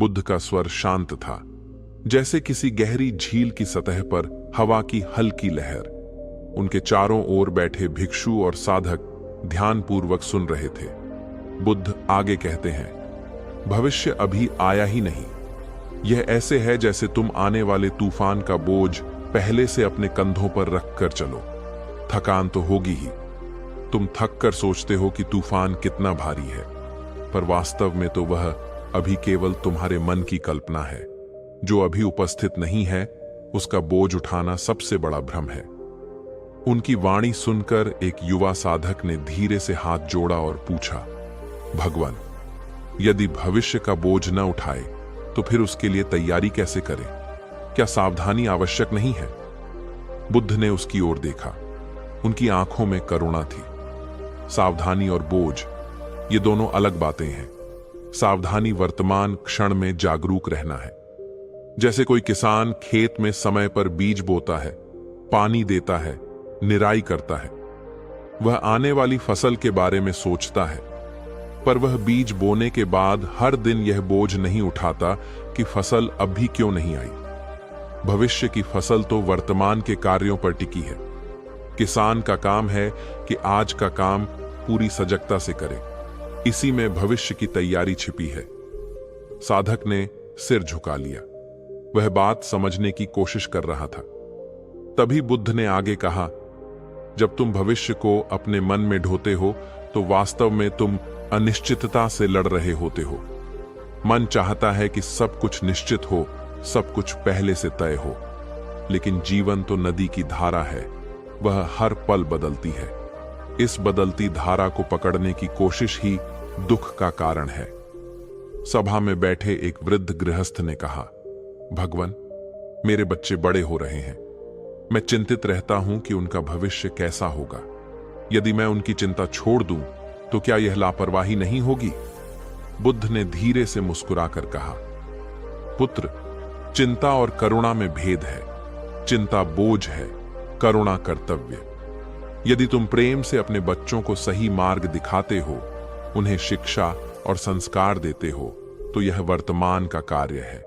बुद्ध का स्वर शांत था, जैसे किसी गहरी झील की सतह पर हवा की हल्की लहर। उनके चारों ओर बैठे भिक्षु और साधक ध्यानपूर्वक सुन रहे थे। बुद्ध आगे कहते हैं, भविष्य अभी आया ही नहीं। यह ऐसे है जैसे तुम आने वाले तूफान का बोझ पहले से अपने कंधों पर रखकर चलो। थकान तो होगी ही। तुम थक कर सोचते हो कि तूफान कितना भारी है, पर वास्तव में तो वह अभी केवल तुम्हारे मन की कल्पना है। जो अभी उपस्थित नहीं है, उसका बोझ उठाना सबसे बड़ा भ्रम है। उनकी वाणी सुनकर एक युवा साधक ने धीरे से हाथ जोड़ा और पूछा, भगवान, यदि भविष्य का बोझ न उठाए तो फिर उसके लिए तैयारी कैसे करें? क्या सावधानी आवश्यक नहीं है? बुद्ध ने उसकी ओर देखा। उनकी आंखों में करुणा थी। सावधानी और बोझ, ये दोनों अलग बातें हैं। सावधानी वर्तमान क्षण में जागरूक रहना है। जैसे कोई किसान खेत में समय पर बीज बोता है, पानी देता है, निराई करता है। वह आने वाली फसल के बारे में सोचता है, पर वह बीज बोने के बाद हर दिन यह बोझ नहीं उठाता कि फसल अभी क्यों नहीं आई। भविष्य की फसल तो वर्तमान के कार्यों पर टिकी है। किसान का काम है कि आज का काम पूरी सजगता से करे। इसी में भविष्य की तैयारी छिपी है। साधक ने सिर झुका लिया। वह बात समझने की कोशिश कर रहा था। तभी बुद्ध ने आगे कहा, जब तुम भविष्य को अपने मन में ढोते हो तो वास्तव में तुम अनिश्चितता से लड़ रहे होते हो। मन चाहता है कि सब कुछ निश्चित हो, सब कुछ पहले से तय हो, लेकिन जीवन तो नदी की धारा है। वह हर पल बदलती है। इस बदलती धारा को पकड़ने की कोशिश ही दुख का कारण है। सभा में बैठे एक वृद्ध गृहस्थ ने कहा, भगवान, मेरे बच्चे बड़े हो रहे हैं। मैं चिंतित रहता हूं कि उनका भविष्य कैसा होगा। यदि मैं उनकी चिंता छोड़ दूं तो क्या यह लापरवाही नहीं होगी? बुद्ध ने धीरे से मुस्कुराकर कहा, पुत्र, चिंता और करुणा में भेद है। चिंता बोझ है, करुणा कर्तव्य। यदि तुम प्रेम से अपने बच्चों को सही मार्ग दिखाते हो, उन्हें शिक्षा और संस्कार देते हो, तो यह वर्तमान का कार्य है।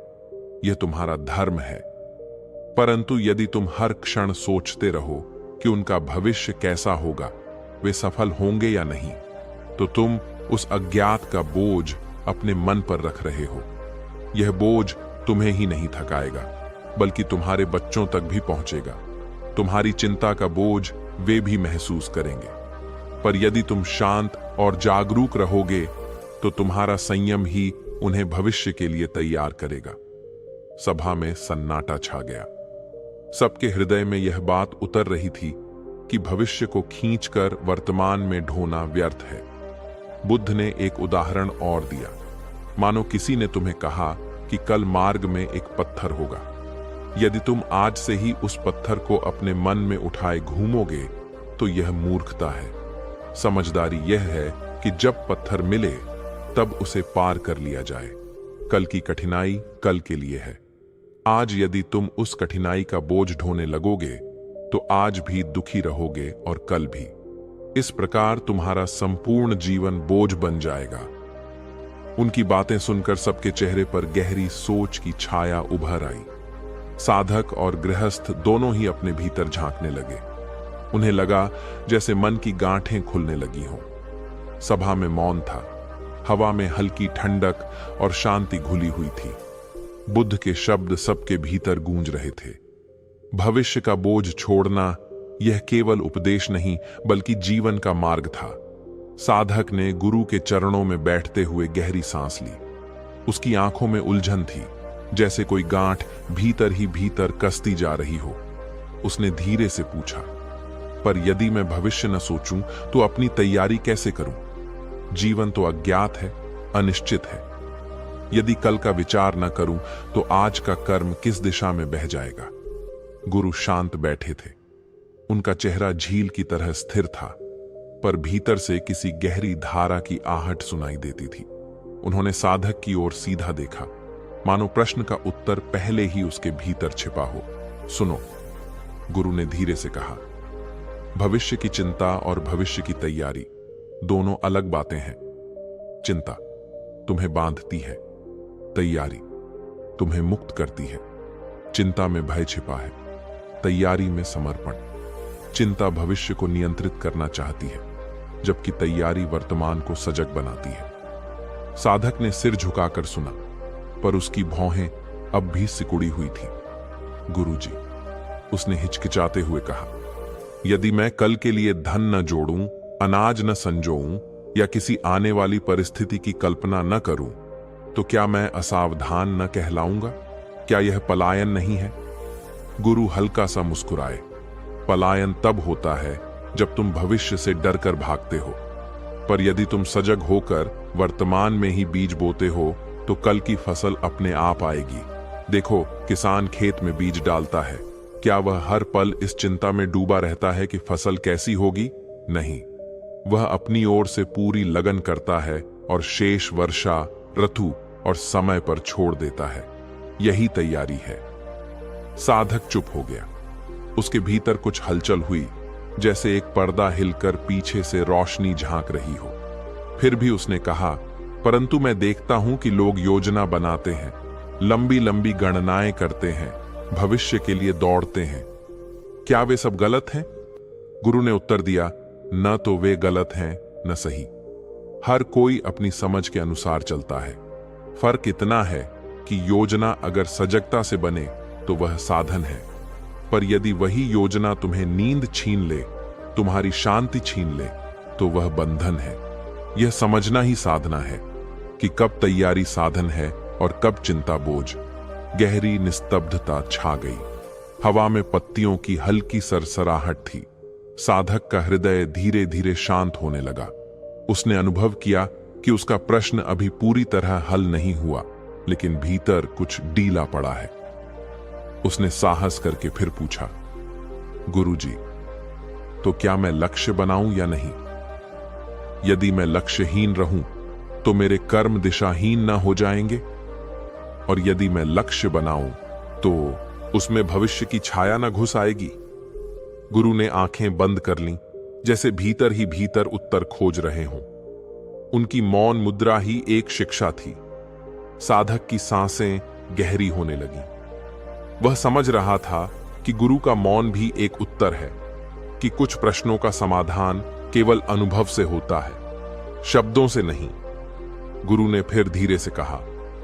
यह तुम्हारा धर्म है। परंतु यदि तुम हर क्षण सोचते रहो कि उनका भविष्य कैसा होगा, वे सफल होंगे या नहीं, तो तुम उस अज्ञात का बोझ अपने मन पर रख रहे हो। यह बोझ तुम्हें ही नहीं थकाएगा, बल्कि तुम्हारे बच्चों तक भी पहुंचेगा। तुम्हारी चिंता का बोझ वे भी महसूस करेंगे। पर यदि तुम शांत और जागरूक रहोगे तो तुम्हारा संयम ही उन्हें भविष्य के लिए तैयार करेगा। सभा में सन्नाटा छा गया। सबके हृदय में यह बात उतर रही थी कि भविष्य को खींचकर वर्तमान में ढोना व्यर्थ है। बुद्ध ने एक उदाहरण और दिया। मानो किसी ने तुम्हें कहा कि कल मार्ग में एक पत्थर होगा। यदि तुम आज से ही उस पत्थर को अपने मन में उठाए घूमोगे तो यह मूर्खता है। समझदारी यह है कि जब पत्थर मिले तब उसे पार कर लिया जाए। कल की कठिनाई कल के लिए है। आज यदि तुम उस कठिनाई का बोझ ढोने लगोगे तो आज भी दुखी रहोगे और कल भी। इस प्रकार तुम्हारा संपूर्ण जीवन बोझ बन जाएगा। उनकी बातें सुनकर सबके चेहरे पर गहरी सोच की छाया उभर आई। साधक और गृहस्थ दोनों ही अपने भीतर झांकने लगे। उन्हें लगा जैसे मन की गांठें खुलने लगी हों। सभा में मौन था। हवा में हल्की ठंडक और शांति घुली हुई थी। बुद्ध के शब्द सबके भीतर गूंज रहे थे। भविष्य का बोझ छोड़ना यह केवल उपदेश नहीं, बल्कि जीवन का मार्ग था। साधक ने गुरु के चरणों में बैठते हुए गहरी सांस ली। उसकी आंखों में उलझन थी, जैसे कोई गांठ भीतर ही भीतर कसती जा रही हो। उसने धीरे से पूछा, पर यदि मैं भविष्य न सोचूं तो अपनी तैयारी कैसे करूं? जीवन तो अज्ञात है, अनिश्चित है। यदि कल का विचार न करूं तो आज का कर्म किस दिशा में बह जाएगा? गुरु शांत बैठे थे। उनका चेहरा झील की तरह स्थिर था, पर भीतर से किसी गहरी धारा की आहट सुनाई देती थी। उन्होंने साधक की ओर सीधा देखा, मानो प्रश्न का उत्तर पहले ही उसके भीतर छिपा हो। सुनो, गुरु ने धीरे से कहा, भविष्य की चिंता और भविष्य की तैयारी दोनों अलग बातें हैं। चिंता तुम्हें बांधती है, तैयारी तुम्हें मुक्त करती है। चिंता में भय छिपा है, तैयारी में समर्पण। चिंता भविष्य को नियंत्रित करना चाहती है, जबकि तैयारी वर्तमान को सजग बनाती है। साधक ने सिर झुकाकर सुना, पर उसकी भौहें अब भी सिकुड़ी हुई थी। गुरुजी, उसने हिचकिचाते हुए कहा, यदि मैं कल के लिए धन न जोड़ूं, अनाज न संजोऊं या किसी आने वाली परिस्थिति की कल्पना न करूं, तो क्या मैं असावधान न कहलाऊंगा? क्या यह पलायन नहीं है? गुरु हल्का सा मुस्कुराए। पलायन तब होता है जब तुम भविष्य से डरकर भागते हो, पर यदि तुम सजग होकर वर्तमान में ही बीज बोते हो तो कल की फसल अपने आप आएगी। देखो, किसान खेत में बीज डालता है, क्या वह हर पल इस चिंता में डूबा रहता है कि फसल कैसी होगी? नहीं, वह अपनी ओर से पूरी लगन करता है और शेष वर्षा, ऋतु और समय पर छोड़ देता है। यही तैयारी है। साधक चुप हो गया। उसके भीतर कुछ हलचल हुई, जैसे एक पर्दा हिलकर पीछे से रोशनी झांक रही हो। फिर भी उसने कहा, परंतु मैं देखता हूं कि लोग योजना बनाते हैं, लंबी लंबी गणनाएं करते हैं, भविष्य के लिए दौड़ते हैं। क्या वे सब गलत हैं? गुरु ने उत्तर दिया, न तो वे गलत हैं न सही। हर कोई अपनी समझ के अनुसार चलता है। फर्क इतना है कि योजना अगर सजगता से बने तो वह साधन है, पर यदि वही योजना तुम्हें नींद छीन ले, तुम्हारी शांति छीन ले, तो वह बंधन है। यह समझना ही साधना है कि कब तैयारी साधन है और कब चिंता बोझ। गहरी निस्तब्धता छा गई। हवा में पत्तियों की हल्की सरसराहट थी। साधक का हृदय धीरे धीरे शांत होने लगा। उसने अनुभव किया कि उसका प्रश्न अभी पूरी तरह हल नहीं हुआ, लेकिन भीतर कुछ डीला पड़ा है। उसने साहस करके फिर पूछा, गुरुजी, तो क्या मैं लक्ष्य बनाऊं या नहीं? यदि मैं लक्ष्यहीन रहूं तो मेरे कर्म दिशाहीन न हो जाएंगे, और यदि मैं लक्ष्य बनाऊं तो उसमें भविष्य की छाया न घुस आएगी। गुरु ने आंखें बंद कर लीं, जैसे भीतर ही भीतर उत्तर खोज रहे हों। उनकी मौन मुद्रा ही एक शिक्षा थी। साधक की सांसें गहरी होने लगीं। वह समझ रहा था कि गुरु का मौन भी एक उत्तर है, कि कुछ प्रश्नों का समाधान केवल अनुभव से होता है, शब्दों से नहीं। गुरु ने फिर धीरे से कहा,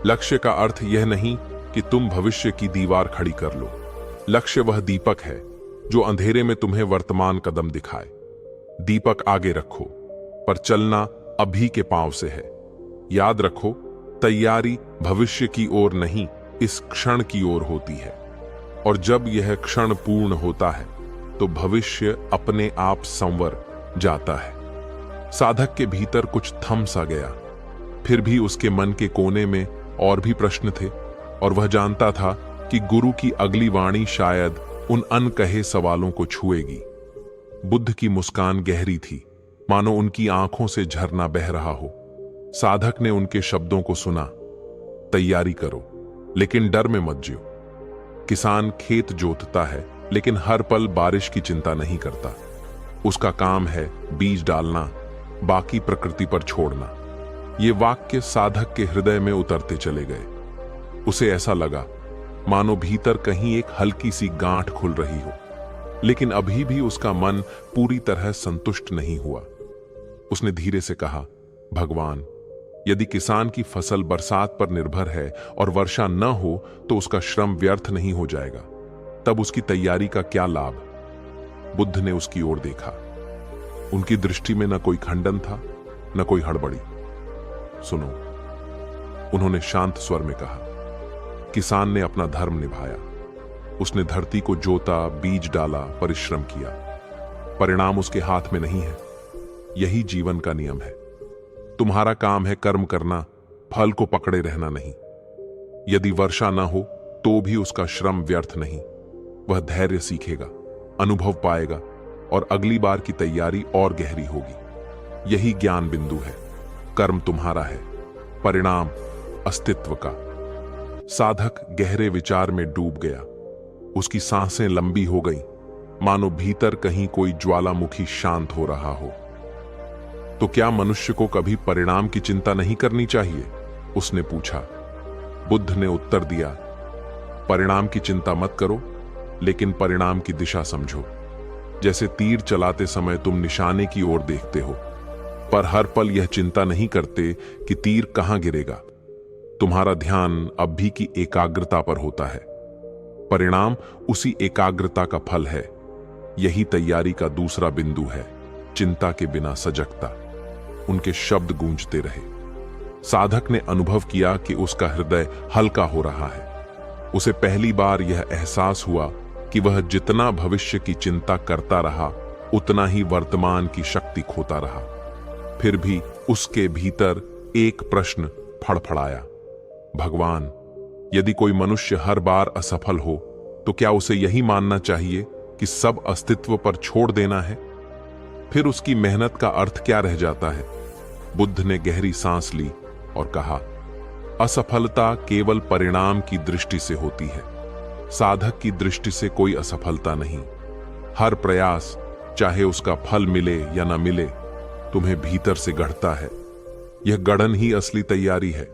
लक्ष्य का अर्थ यह नहीं कि तुम भविष्य की दीवार खड़ी कर लो। लक्ष्य वह दीपक है जो अंधेरे में तुम्हें वर्तमान कदम दिखाए। दीपक आगे रखो, पर चलना अभी के पांव से है। याद रखो, तैयारी भविष्य की ओर नहीं, इस क्षण की ओर होती है, और जब यह क्षण पूर्ण होता है तो भविष्य अपने आप संवर जाता है। साधक के भीतर कुछ थम सा गया। फिर भी उसके मन के कोने में और भी प्रश्न थे, और वह जानता था कि गुरु की अगली वाणी शायद उन अनकहे सवालों को छुएगी। बुद्ध की मुस्कान गहरी थी, मानो उनकी आंखों से झरना बह रहा हो। साधक ने उनके शब्दों को सुना, तैयारी करो, लेकिन डर में मत जियो। किसान खेत जोतता है, लेकिन हर पल बारिश की चिंता नहीं करता। उसका काम है बीज डालना, बाकी प्रकृति पर छोड़ना। ये वाक्य साधक के हृदय में उतरते चले गए। उसे ऐसा लगा मानो भीतर कहीं एक हल्की सी गांठ खुल रही हो, लेकिन अभी भी उसका मन पूरी तरह संतुष्ट नहीं हुआ। उसने धीरे से कहा, भगवान, यदि किसान की फसल बरसात पर निर्भर है और वर्षा न हो तो उसका श्रम व्यर्थ नहीं हो जाएगा, तब उसकी तैयारी का क्या लाभ? बुद्ध ने उसकी ओर देखा। उनकी दृष्टि में न कोई खंडन था, न कोई हड़बड़ी। सुनो, उन्होंने शांत स्वर में कहा। किसान ने अपना धर्म निभाया। उसने धरती को जोता, बीज डाला, परिश्रम किया। परिणाम उसके हाथ में नहीं है। यही जीवन का नियम है। तुम्हारा काम है कर्म करना, फल को पकड़े रहना नहीं। यदि वर्षा ना हो तो भी उसका श्रम व्यर्थ नहीं। वह धैर्य सीखेगा, अनुभव पाएगा, और अगली बार की तैयारी और गहरी होगी। यही ज्ञान बिंदु है। कर्म तुम्हारा है, परिणाम अस्तित्व का। साधक गहरे विचार में डूब गया। उसकी सांसें लंबी हो गईं, मानो भीतर कहीं कोई ज्वालामुखी शांत हो रहा हो। तो क्या मनुष्य को कभी परिणाम की चिंता नहीं करनी चाहिए? उसने पूछा। बुद्ध ने उत्तर दिया, परिणाम की चिंता मत करो, लेकिन परिणाम की दिशा समझो। जैसे तीर चलाते समय तुम निशाने की ओर देखते हो, पर हर पल यह चिंता नहीं करते कि तीर कहां गिरेगा। तुम्हारा ध्यान अब भी की एकाग्रता पर होता है। परिणाम उसी एकाग्रता का फल है। यही तैयारी का दूसरा बिंदु है, चिंता के बिना सजगता। उनके शब्द गूंजते रहे। साधक ने अनुभव किया कि उसका हृदय हल्का हो रहा है। उसे पहली बार यह एहसास हुआ कि वह जितना भविष्य की चिंता करता रहा, उतना ही वर्तमान की शक्ति खोता रहा। फिर भी उसके भीतर एक प्रश्न फड़फड़ाया, भगवान, यदि कोई मनुष्य हर बार असफल हो तो क्या उसे यही मानना चाहिए कि सब अस्तित्व पर छोड़ देना है? फिर उसकी मेहनत का अर्थ क्या रह जाता है? बुद्ध ने गहरी सांस ली और कहा, असफलता केवल परिणाम की दृष्टि से होती है। साधक की दृष्टि से कोई असफलता नहीं। हर प्रयास, चाहे उसका फल मिले या न मिले, तुम्हें भीतर से गढ़ता है। यह गढ़न ही असली तैयारी है।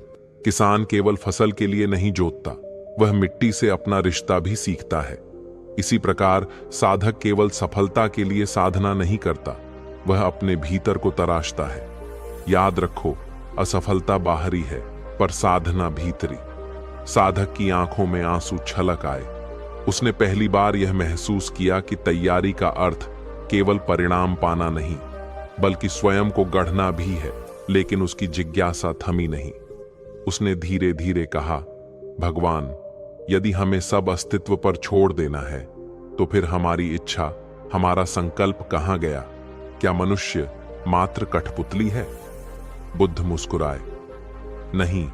किसान केवल फसल के लिए नहीं जोतता, वह मिट्टी से अपना रिश्ता भी सीखता है। इसी प्रकार साधक केवल सफलता के लिए साधना नहीं करता, वह अपने भीतर को तराशता है। याद रखो, असफलता बाहरी है, पर साधना भीतरी। साधक की आंखों में आंसू छलक आए। उसने पहली बार यह महसूस किया कि तैयारी का अर्थ केवल परिणाम पाना नहीं, बल्कि स्वयं को गढ़ना भी है। लेकिन उसकी जिज्ञासा थमी नहीं। उसने धीरे धीरे कहा, भगवान, यदि हमें सब अस्तित्व पर छोड़ देना है, तो फिर हमारी इच्छा, हमारा संकल्प कहां गया? क्या मनुष्य मात्र कठपुतली है? बुद्ध मुस्कुराए, नहीं,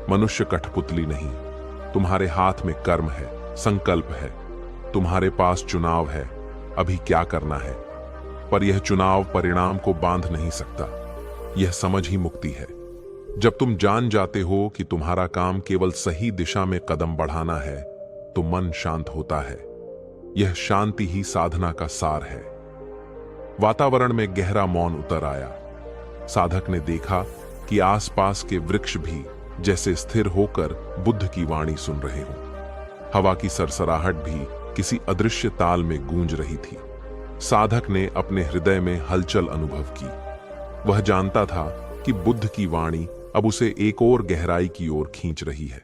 मनुष्य कठपुतली नहीं। तुम्हारे हाथ में कर्म है, संकल्प है, तुम्हारे पास चुनाव है, अभी क्या करना है। पर यह चुनाव परिणाम को बांध नहीं सकता। यह समझ ही मुक्ति है। जब तुम जान जाते हो कि तुम्हारा काम केवल सही दिशा में कदम बढ़ाना है, तो मन शांत होता है। यह शांति ही साधना का सार है। वातावरण में गहरा मौन उतर आया। साधक ने देखा कि आसपास के वृक्ष भी जैसे स्थिर होकर बुद्ध की वाणी सुन रहे हों। हवा की सरसराहट भी किसी अदृश्य ताल में गूंज रही थी। साधक ने अपने हृदय में हलचल अनुभव की। वह जानता था कि बुद्ध की वाणी अब उसे एक और गहराई की ओर खींच रही है।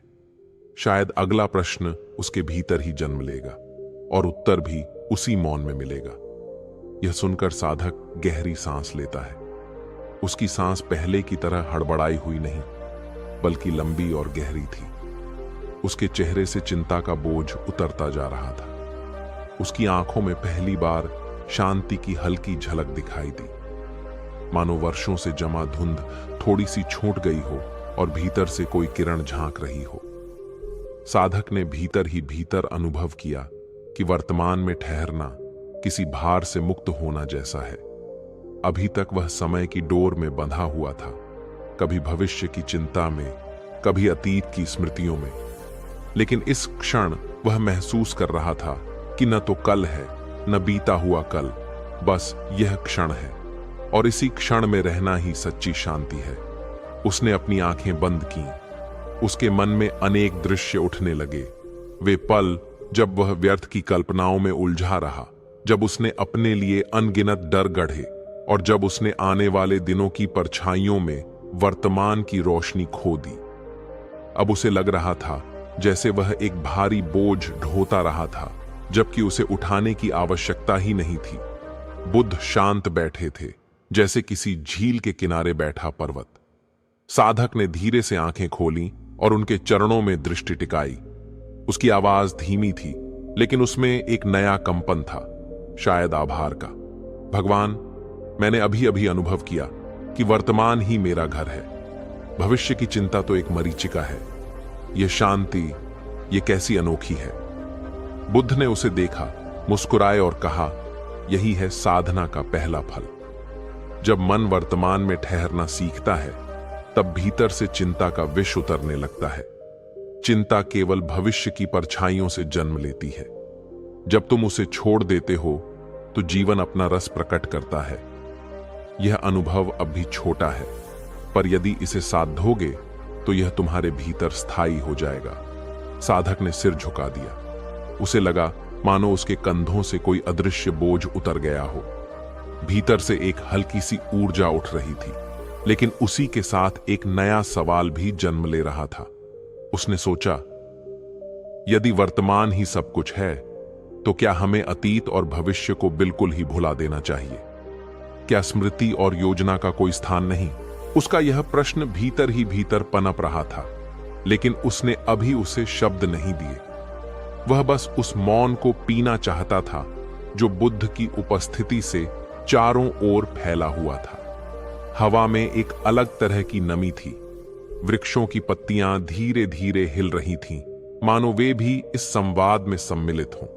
शायद अगला प्रश्न उसके भीतर ही जन्म लेगा और उत्तर भी उसी मौन में मिलेगा। यह सुनकर साधक गहरी सांस लेता है। उसकी सांस पहले की तरह हड़बड़ाई हुई नहीं, बल्कि लंबी और गहरी थी। उसके चेहरे से चिंता का बोझ उतरता जा रहा था। उसकी आंखों में पहली बार शांति की हल्की झलक दिखाई दी, मानो वर्षों से जमा धुंध थोड़ी सी छूट गई हो और भीतर से कोई किरण झांक रही हो। साधक ने भीतर ही भीतर अनुभव किया कि वर्तमान में ठहरना किसी भार से मुक्त होना जैसा है। अभी तक वह समय की डोर में बंधा हुआ था, कभी भविष्य की चिंता में, कभी अतीत की स्मृतियों में। लेकिन इस क्षण वह महसूस कर रहा था कि न तो कल है, न बीता हुआ कल, बस यह क्षण है। और इसी क्षण में रहना ही सच्ची शांति है। उसने अपनी आंखें बंद की। उसके मन में अनेक दृश्य उठने लगे। वे पल जब वह व्यर्थ की कल्पनाओं में उलझा रहा, जब उसने अपने लिए अनगिनत डर गढ़े और जब उसने आने वाले दिनों की परछाइयों में वर्तमान की रोशनी खो दी। अब उसे लग रहा था जैसे वह एक भारी बोझ ढोता रहा था, जबकि उसे उठाने की आवश्यकता ही नहीं थी। बुद्ध शांत बैठे थे, जैसे किसी झील के किनारे बैठा पर्वत। साधक ने धीरे से आंखें खोली और उनके चरणों में दृष्टि टिकाई। उसकी आवाज धीमी थी, लेकिन उसमें एक नया कंपन था, शायद आभार का। भगवान, मैंने अभी अभी अनुभव किया कि वर्तमान ही मेरा घर है। भविष्य की चिंता तो एक मरीचिका है। यह शांति, यह कैसी अनोखी है। बुद्ध ने उसे देखा, मुस्कुराए और कहा, यही है साधना का पहला फल। जब मन वर्तमान में ठहरना सीखता है, तब भीतर से चिंता का विष उतरने लगता है। चिंता केवल भविष्य की परछाइयों से जन्म लेती है। जब तुम उसे छोड़ देते हो, तो जीवन अपना रस प्रकट करता है। यह अनुभव अब भी छोटा है, पर यदि इसे साधोगे तो यह तुम्हारे भीतर स्थायी हो जाएगा। साधक ने सिर झुका दिया। उसे लगा मानो उसके कंधों से कोई अदृश्य बोझ उतर गया हो। भीतर से एक हल्की सी ऊर्जा उठ रही थी, लेकिन उसी के साथ एक नया सवाल भी जन्म ले रहा था। उसने सोचा, यदि वर्तमान ही सब कुछ है, तो क्या हमें अतीत और भविष्य को बिल्कुल ही भुला देना चाहिए? क्या स्मृति और योजना का कोई स्थान नहीं? उसका यह प्रश्न भीतर ही भीतर पनप रहा था, लेकिन उसने अभी उसे शब्द नहीं दिए। वह बस उस मौन को पीना चाहता था जो बुद्ध की उपस्थिति से चारों ओर फैला हुआ था। हवा में एक अलग तरह की नमी थी। वृक्षों की पत्तियां धीरे धीरे हिल रही थीं, मानो वे भी इस संवाद में सम्मिलित हों।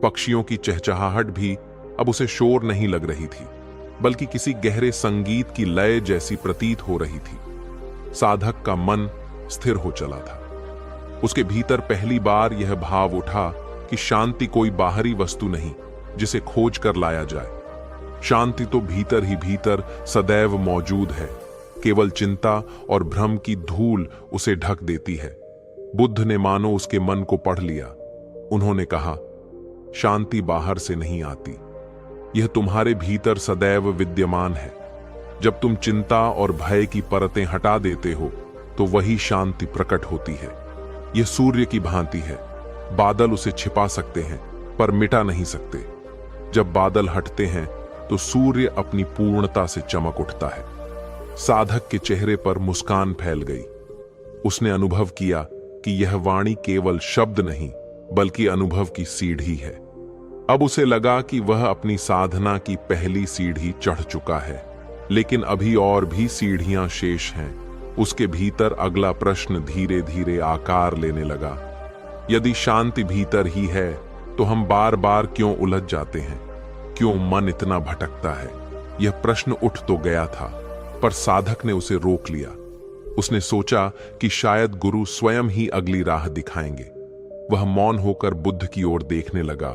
पक्षियों की चहचहाहट भी अब उसे शोर नहीं लग रही थी, बल्कि किसी गहरे संगीत की लय जैसी प्रतीत हो रही थी। साधक का मन स्थिर हो चला था। उसके भीतर पहली बार यह भाव उठा कि शांति कोई बाहरी वस्तु नहीं जिसे खोज कर लाया जाए। शांति तो भीतर ही भीतर सदैव मौजूद है, केवल चिंता और भ्रम की धूल उसे ढक देती है। बुद्ध ने मानो उसके मन को पढ़ लिया। उन्होंने कहा, शांति बाहर से नहीं आती, यह तुम्हारे भीतर सदैव विद्यमान है। जब तुम चिंता और भय की परतें हटा देते हो तो वही शांति प्रकट होती है। यह सूर्य की भांति है, बादल उसे छिपा सकते हैं पर मिटा नहीं सकते। जब बादल हटते हैं तो सूर्य अपनी पूर्णता से चमक उठता है। साधक के चेहरे पर मुस्कान फैल गई। उसने अनुभव किया कि यह वाणी केवल शब्द नहीं बल्कि अनुभव की सीढ़ी है। अब उसे लगा कि वह अपनी साधना की पहली सीढ़ी चढ़ चुका है, लेकिन अभी और भी सीढ़ियां शेष हैं। उसके भीतर अगला प्रश्न धीरे धीरे आकार लेने लगा। यदि शांति भीतर ही है तो हम बार बार क्यों उलझ जाते हैं? क्यों मन इतना भटकता है? यह प्रश्न उठ तो गया था, पर साधक ने उसे रोक लिया। उसने सोचा कि शायद गुरु स्वयं ही अगली राह दिखाएंगे। वह मौन होकर बुद्ध की ओर देखने लगा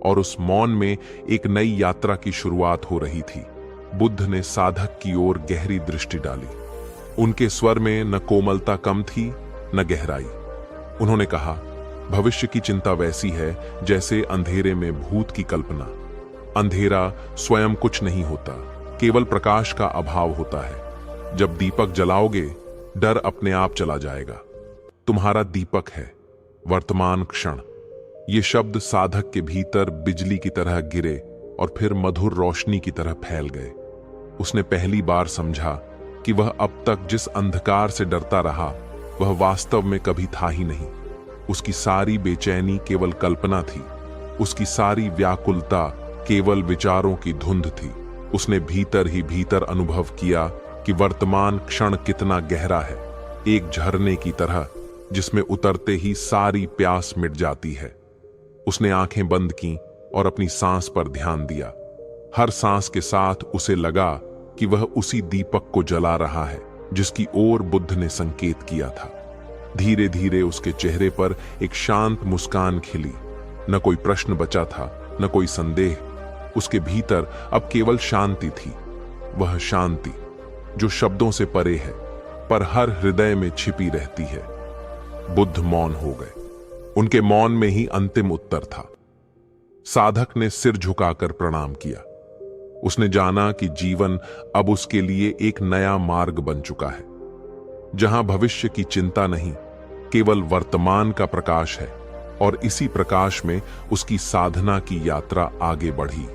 और उस मौन में एक नई यात्रा की शुरुआत हो रही थी। बुद्ध ने साधक की ओर गहरी दृष्टि डाली। उनके स्वर में न कोमलता कम थी न गहराई। उन्होंने कहा, भविष्य की चिंता वैसी है जैसे अंधेरे में भूत की कल्पना। अंधेरा स्वयं कुछ नहीं होता, केवल प्रकाश का अभाव होता है। जब दीपक जलाओगे, डर अपने आप चला जाएगा। तुम्हारा दीपक है वर्तमान क्षण। ये शब्द साधक के भीतर बिजली की तरह गिरे और फिर मधुर रोशनी की तरह फैल गए। उसने पहली बार समझा कि वह अब तक जिस अंधकार से डरता रहा वह वास्तव में कभी था ही नहीं। उसकी सारी बेचैनी केवल कल्पना थी, उसकी सारी व्याकुलता केवल विचारों की धुंध थी। उसने भीतर ही भीतर अनुभव किया कि वर्तमान क्षण कितना गहरा है, एक झरने की तरह जिसमें उतरते ही सारी प्यास मिट जाती है। उसने आंखें बंद की और अपनी सांस पर ध्यान दिया। हर सांस के साथ उसे लगा कि वह उसी दीपक को जला रहा है जिसकी ओर बुद्ध ने संकेत किया था। धीरे धीरे उसके चेहरे पर एक शांत मुस्कान खिली। न कोई प्रश्न बचा था, न कोई संदेह। उसके भीतर अब केवल शांति थी, वह शांति जो शब्दों से परे है पर हर हृदय में छिपी रहती है। बुद्ध मौन हो गए। उनके मौन में ही अंतिम उत्तर था। साधक ने सिर झुकाकर प्रणाम किया। उसने जाना कि जीवन अब उसके लिए एक नया मार्ग बन चुका है, जहां भविष्य की चिंता नहीं, केवल वर्तमान का प्रकाश है। और इसी प्रकाश में उसकी साधना की यात्रा आगे बढ़ी।